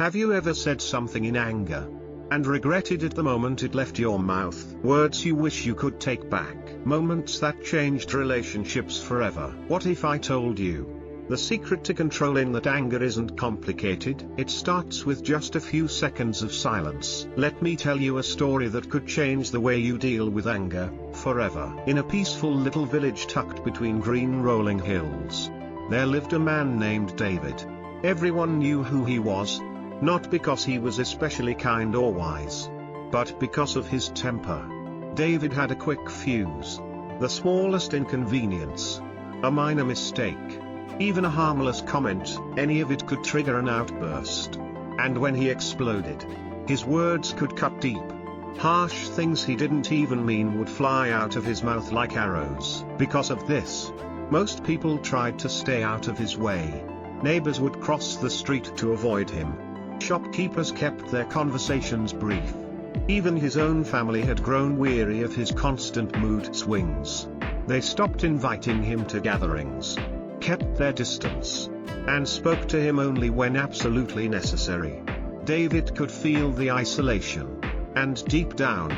Have you ever said something in anger and regretted it the moment it left your mouth? Words you wish you could take back. Moments that changed relationships forever. What if I told you the secret to controlling that anger isn't complicated? It starts with just a few seconds of silence. Let me tell you a story that could change the way you deal with anger forever. In a peaceful little village tucked between green rolling hills, there lived a man named David. Everyone knew who he was, not because he was especially kind or wise, but because of his temper. David had a quick fuse. The smallest inconvenience, a minor mistake, even a harmless comment, any of it could trigger an outburst. And when he exploded, his words could cut deep. Harsh things he didn't even mean would fly out of his mouth like arrows. Because of this, most people tried to stay out of his way. Neighbors would cross the street to avoid him. Shopkeepers kept their conversations brief. Even his own family had grown weary of his constant mood swings. They stopped inviting him to gatherings, kept their distance, and spoke to him only when absolutely necessary. David could feel the isolation, and deep down,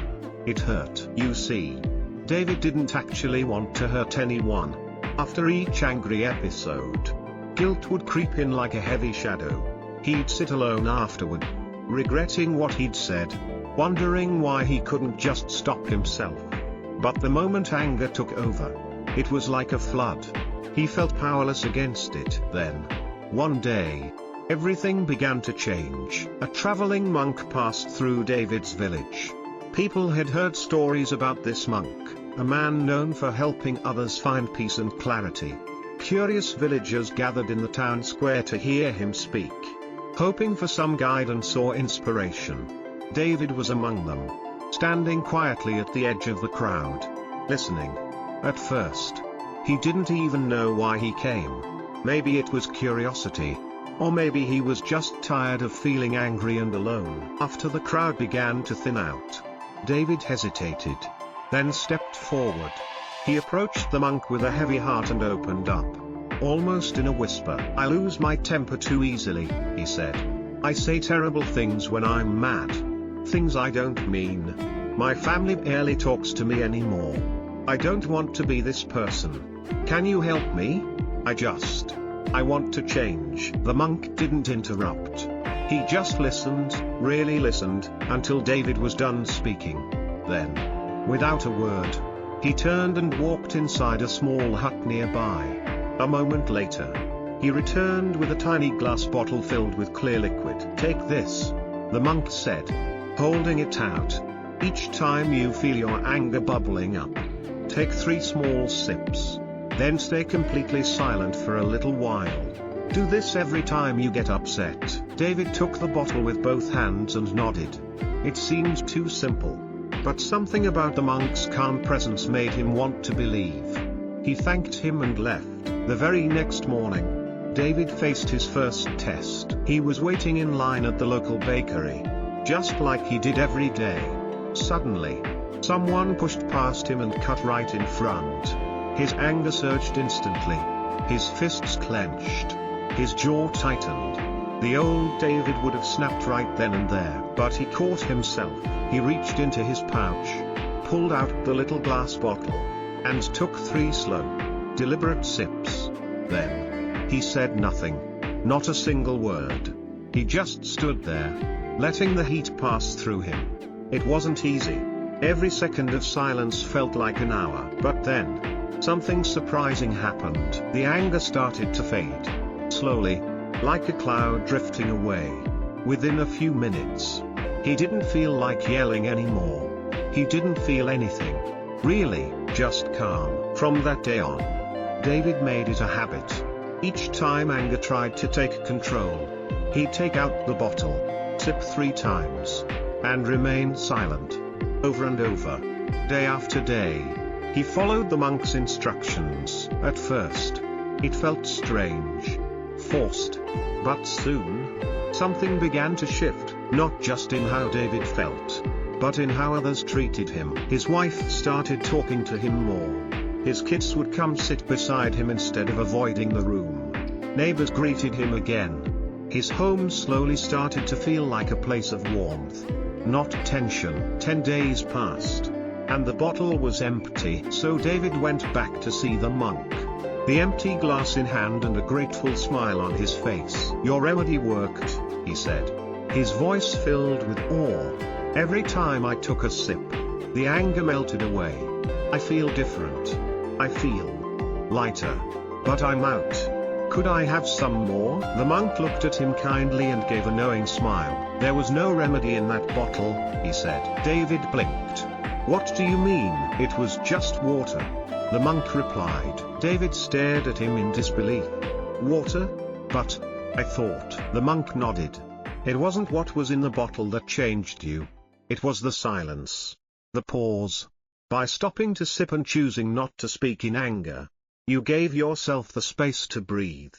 it hurt. You see, David didn't actually want to hurt anyone. After each angry episode, guilt would creep in like a heavy shadow. He'd sit alone afterward, regretting what he'd said, wondering why he couldn't just stop himself. But the moment anger took over, it was like a flood. He felt powerless against it. Then, one day, everything began to change. A traveling monk passed through David's village. People had heard stories about this monk, a man known for helping others find peace and clarity. Curious villagers gathered in the town square to hear him speak, hoping for some guidance or inspiration. David was among them, standing quietly at the edge of the crowd, listening. At first, he didn't even know why he came. Maybe it was curiosity, or maybe he was just tired of feeling angry and alone. After the crowd began to thin out, David hesitated, then stepped forward. He approached the monk with a heavy heart and opened up, almost in a whisper. "I lose my temper too easily," he said. "I say terrible things when I'm mad. Things I don't mean. My family barely talks to me anymore. I don't want to be this person. Can you help me? I want to change." The monk didn't interrupt. He just listened, really listened, until David was done speaking. Then, without a word, he turned and walked inside a small hut nearby. A moment later, he returned with a tiny glass bottle filled with clear liquid. "Take this," the monk said, holding it out. "Each time you feel your anger bubbling up, take 3 small sips. Then stay completely silent for a little while. Do this every time you get upset." David took the bottle with both hands and nodded. It seemed too simple, but something about the monk's calm presence made him want to believe. He thanked him and left. The very next morning, David faced his first test. He was waiting in line at the local bakery, just like he did every day. Suddenly, someone pushed past him and cut right in front. His anger surged instantly. His fists clenched. His jaw tightened. The old David would have snapped right then and there, but he caught himself. He reached into his pouch, pulled out the little glass bottle, and took 3 slow, deliberate sips. Then, he said nothing. Not a single word. He just stood there, letting the heat pass through him. It wasn't easy. Every second of silence felt like an hour. But then, something surprising happened. The anger started to fade. Slowly, like a cloud drifting away. Within a few minutes, he didn't feel like yelling anymore. He didn't feel anything. Really, just calm. From that day on, David made it a habit. Each time anger tried to take control, he'd take out the bottle, sip 3 times, and remain silent. Over and over, day after day, he followed the monk's instructions. At first, it felt strange, forced. But soon, something began to shift, not just in how David felt, but in how others treated him. His wife started talking to him more. His kids would come sit beside him instead of avoiding the room. Neighbors greeted him again. His home slowly started to feel like a place of warmth, not tension. 10 days passed, and the bottle was empty, so David went back to see the monk, the empty glass in hand and a grateful smile on his face. "Your remedy worked," he said, his voice filled with awe. "Every time I took a sip, the anger melted away. I feel different. I feel lighter. But I'm out. Could I have some more?" The monk looked at him kindly and gave a knowing smile. "There was no remedy in that bottle," he said. David blinked. "What do you mean?" "It was just water," the monk replied. David stared at him in disbelief. "Water? But I thought." The monk nodded. "It wasn't what was in the bottle that changed you. It was the silence. The pause. By stopping to sip and choosing not to speak in anger, you gave yourself the space to breathe.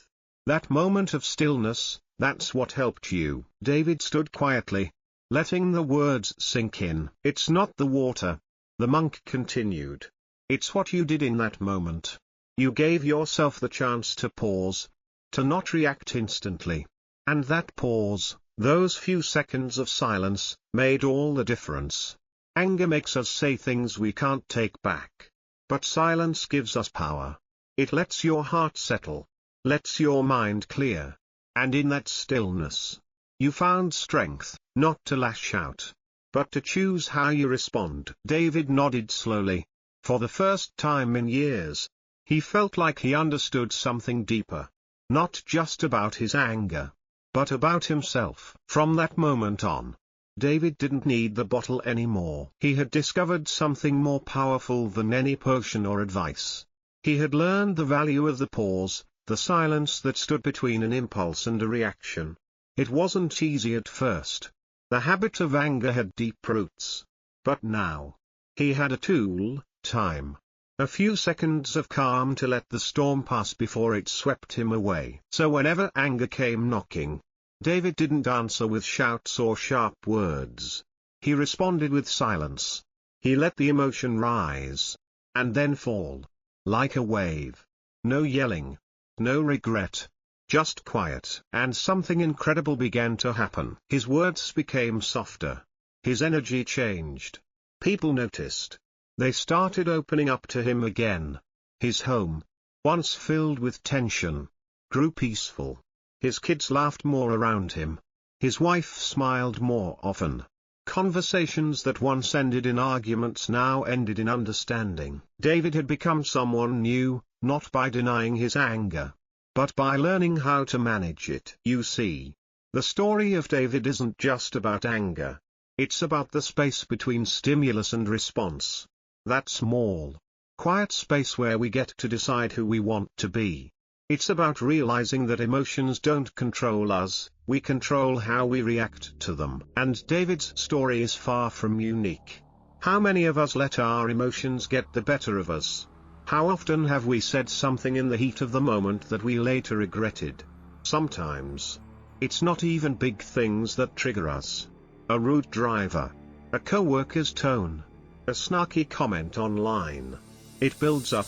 That moment of stillness, that's what helped you." David stood quietly, letting the words sink in. "It's not the water," the monk continued. "It's what you did in that moment. You gave yourself the chance to pause, to not react instantly. And that pause, those few seconds of silence, made all the difference. Anger makes us say things we can't take back. But silence gives us power. It lets your heart settle, lets your mind clear. And in that stillness, you found strength, not to lash out, but to choose how you respond." David nodded slowly. For the first time in years, he felt like he understood something deeper. Not just about his anger, but about himself. From that moment on, David didn't need the bottle anymore. He had discovered something more powerful than any potion or advice. He had learned the value of the pause, the silence that stood between an impulse and a reaction. It wasn't easy at first. The habit of anger had deep roots. But now, he had a tool, time. A few seconds of calm to let the storm pass before it swept him away. So whenever anger came knocking, David didn't answer with shouts or sharp words. He responded with silence. He let the emotion rise, and then fall, like a wave. No yelling, no regret, just quiet. And something incredible began to happen. His words became softer. His energy changed. People noticed. They started opening up to him again. His home, once filled with tension, grew peaceful. His kids laughed more around him. His wife smiled more often. Conversations that once ended in arguments now ended in understanding. David had become someone new, not by denying his anger, but by learning how to manage it. You see, the story of David isn't just about anger. It's about the space between stimulus and response. That small, quiet space where we get to decide who we want to be. It's about realizing that emotions don't control us, we control how we react to them. And David's story is far from unique. How many of us let our emotions get the better of us? How often have we said something in the heat of the moment that we later regretted? Sometimes, it's not even big things that trigger us. A rude driver, a coworker's tone, a snarky comment online. It builds up,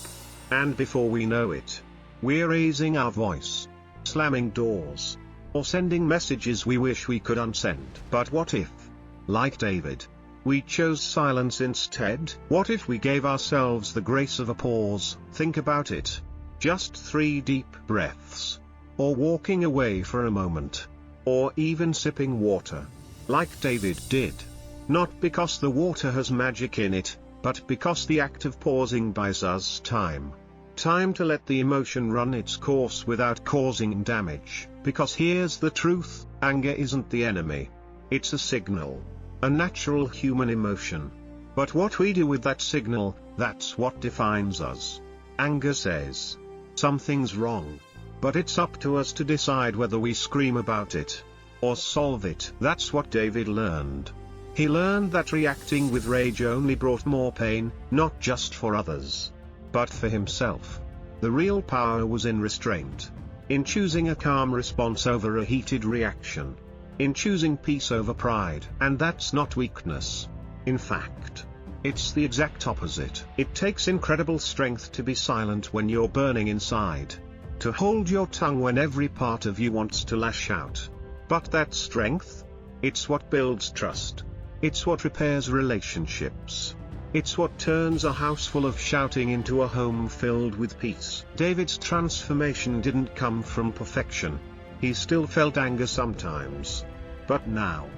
and before we know it, we're raising our voice, slamming doors, or sending messages we wish we could unsend. But what if, like David, we chose silence instead? What if we gave ourselves the grace of a pause? Think about it. Just 3 deep breaths. Or walking away for a moment. Or even sipping water. Like David did. Not because the water has magic in it, but because the act of pausing buys us time. Time to let the emotion run its course without causing damage. Because here's the truth, anger isn't the enemy. It's a signal. A natural human emotion. But what we do with that signal, that's what defines us. Anger says, something's wrong. But it's up to us to decide whether we scream about it, or solve it. That's what David learned. He learned that reacting with rage only brought more pain, not just for others, but for himself. The real power was in restraint. In choosing a calm response over a heated reaction. In choosing peace over pride. And that's not weakness. In fact, it's the exact opposite. It takes incredible strength to be silent when you're burning inside. To hold your tongue when every part of you wants to lash out. But that strength? It's what builds trust. It's what repairs relationships. It's what turns a house full of shouting into a home filled with peace. David's transformation didn't come from perfection. He still felt anger sometimes. But now,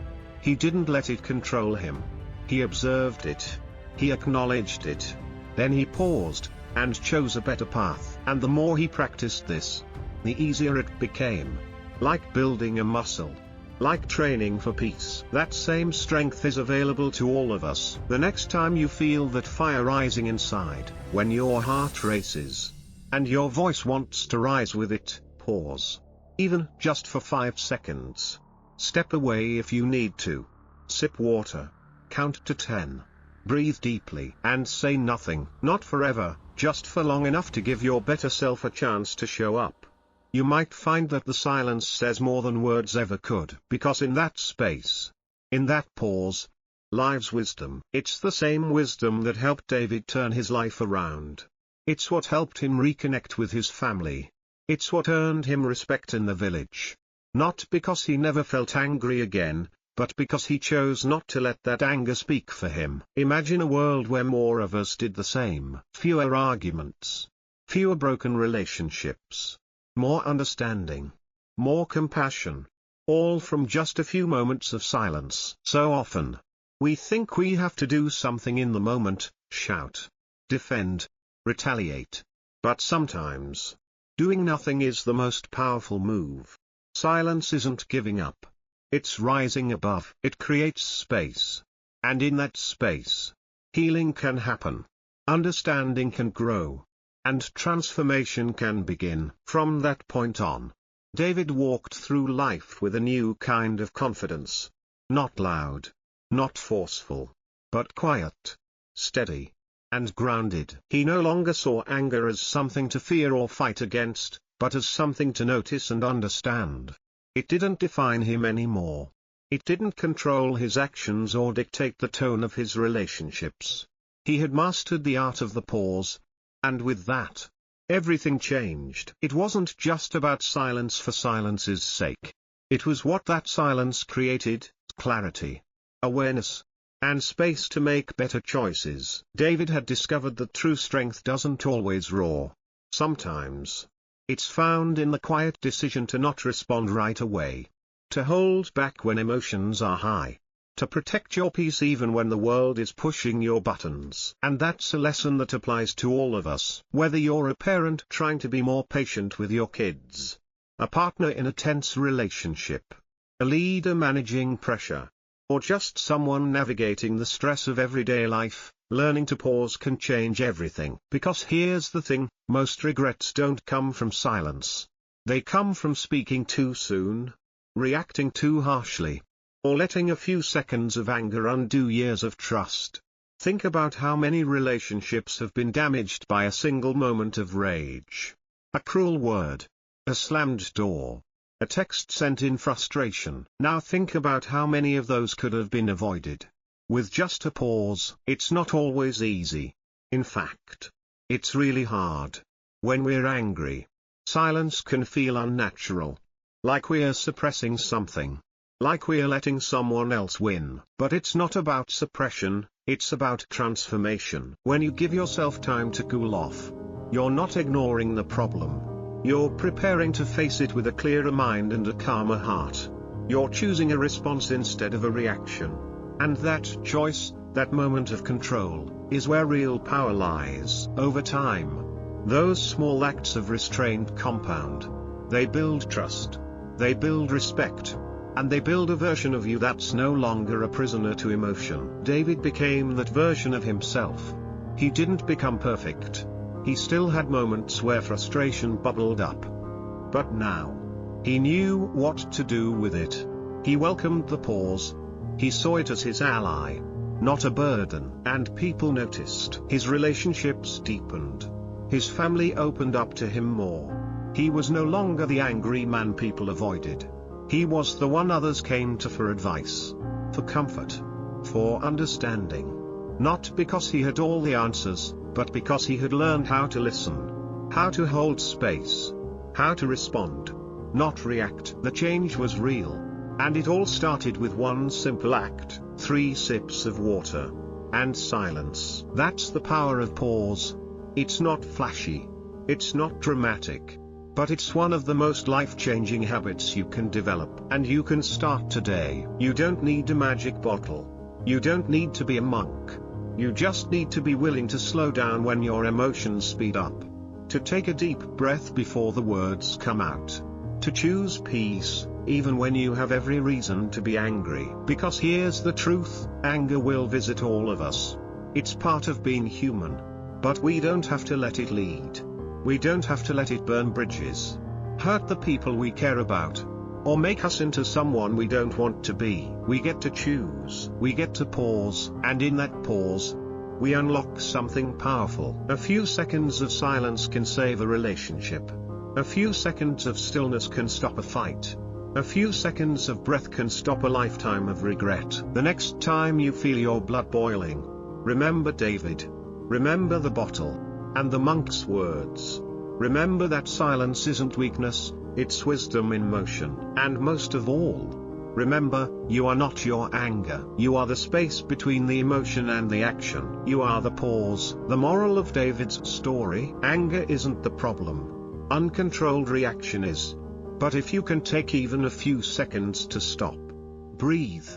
he didn't let it control him. He observed it. He acknowledged it. Then he paused, and chose a better path. And the more he practiced this, the easier it became. Like building a muscle. Like training for peace. That same strength is available to all of us. The next time you feel that fire rising inside, when your heart races, and your voice wants to rise with it, pause. Even just for 5 seconds. Step away if you need to. Sip water. Count to 10. Breathe deeply and say nothing. Not forever, just for long enough to give your better self a chance to show up. You might find that the silence says more than words ever could, because in that space, in that pause, lies wisdom. It's the same wisdom that helped David turn his life around. It's what helped him reconnect with his family. It's what earned him respect in the village. Not because he never felt angry again, but because he chose not to let that anger speak for him. Imagine a world where more of us did the same. Fewer arguments. Fewer broken relationships. More understanding. More compassion. All from just a few moments of silence. So often, we think we have to do something in the moment, shout, defend, retaliate. But sometimes, doing nothing is the most powerful move. Silence isn't giving up. It's rising above. It creates space. And in that space, healing can happen. Understanding can grow. And transformation can begin. From that point on, David walked through life with a new kind of confidence. Not loud, not forceful, but quiet, steady, and grounded. He no longer saw anger as something to fear or fight against, but as something to notice and understand. It didn't define him anymore. It didn't control his actions or dictate the tone of his relationships. He had mastered the art of the pause. And with that, everything changed. It wasn't just about silence for silence's sake. It was what that silence created: clarity, awareness, and space to make better choices. David had discovered that true strength doesn't always roar. Sometimes, it's found in the quiet decision to not respond right away. To hold back when emotions are high. To protect your peace even when the world is pushing your buttons. And that's a lesson that applies to all of us. Whether you're a parent trying to be more patient with your kids, a partner in a tense relationship, a leader managing pressure, or just someone navigating the stress of everyday life, learning to pause can change everything. Because here's the thing, most regrets don't come from silence. They come from speaking too soon, reacting too harshly, or letting a few seconds of anger undo years of trust. Think about how many relationships have been damaged by a single moment of rage. A cruel word. A slammed door. A text sent in frustration. Now think about how many of those could have been avoided. With just a pause. It's not always easy. In fact, it's really hard. When we're angry, silence can feel unnatural. Like we're suppressing something. Like we're letting someone else win. But it's not about suppression, it's about transformation. When you give yourself time to cool off, you're not ignoring the problem. You're preparing to face it with a clearer mind and a calmer heart. You're choosing a response instead of a reaction. And that choice, that moment of control, is where real power lies. Over time, those small acts of restraint compound. They build trust. They build respect. And they build a version of you that's no longer a prisoner to emotion. David became that version of himself. He didn't become perfect. He still had moments where frustration bubbled up. But now, he knew what to do with it. He welcomed the pause. He saw it as his ally, not a burden. And people noticed. His relationships deepened. His family opened up to him more. He was no longer the angry man people avoided. He was the one others came to for advice, for comfort, for understanding. Not because he had all the answers, but because he had learned how to listen, how to hold space, how to respond, not react. The change was real. And it all started with one simple act, 3 sips of water. And silence. That's the power of pause. It's not flashy. It's not dramatic. But it's one of the most life-changing habits you can develop. And you can start today. You don't need a magic bottle. You don't need to be a monk. You just need to be willing to slow down when your emotions speed up. To take a deep breath before the words come out. To choose peace, even when you have every reason to be angry. Because here's the truth, anger will visit all of us. It's part of being human. But we don't have to let it lead. We don't have to let it burn bridges. Hurt the people we care about. Or make us into someone we don't want to be. We get to choose. We get to pause. And in that pause, we unlock something powerful. A few seconds of silence can save a relationship. A few seconds of stillness can stop a fight. A few seconds of breath can stop a lifetime of regret. The next time you feel your blood boiling, remember David. Remember the bottle. And the monk's words. Remember that silence isn't weakness, it's wisdom in motion. And most of all, remember, you are not your anger. You are the space between the emotion and the action. You are the pause. The moral of David's story: anger isn't the problem. Uncontrolled reaction is. But if you can take even a few seconds to stop, breathe,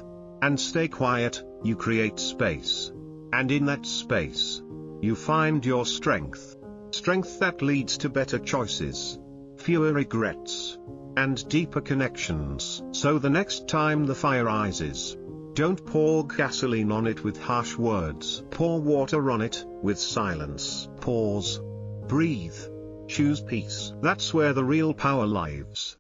and stay quiet, you create space. And in that space, you find your strength. Strength that leads to better choices, fewer regrets, and deeper connections. So the next time the fire rises, don't pour gasoline on it with harsh words. Pour water on it, with silence. Pause. Breathe. Choose peace. That's where the real power lies.